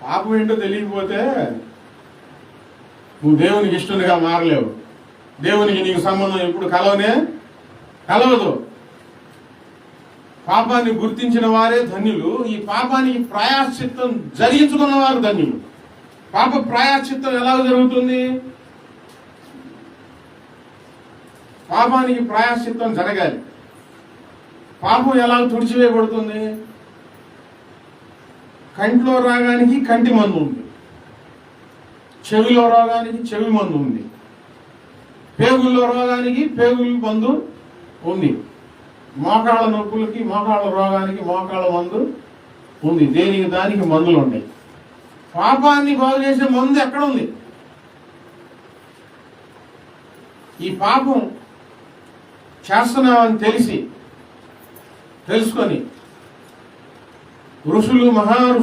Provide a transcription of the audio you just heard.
పాపం ఏంటో తెలియకపోతే నువ్వు దేవునికి ఇష్టంగా మారలేవు. దేవునికి నీకు సంబంధం ఎప్పుడు కలవదు. పాపాన్ని గుర్తించిన వారే ధన్యులు. ఈ పాపానికి ప్రాయశ్చిత్తం జరిగించుకున్న వారు ధన్యులు. పాప ప్రాయశ్చిత్తం ఎలా జరుగుతుంది? పాపానికి ప్రాయశ్చిత్తం జరగాలి. పాపం ఎలా తుడిచివేయబడుతుంది? కంటిలో రోగానికి కంటి మందు ఉంది, చెవిలో రోగానికి చెవి మందు ఉంది, పేగుల్లో రోగానికి పేగుల మందు ఉంది, మోకాళ్ళ నొప్పులకి మోకాళ్ళ రోగానికి మోకాళ్ళ మందు ఉంది. దేనికి దానికి మందులు ఉన్నాయి. పాపాన్ని బాగు చేసే మందు ఎక్కడ ఉంది? ఈ పాపం చేస్తున్నామని తెలుసుకొని ఋషులు మహారుషులు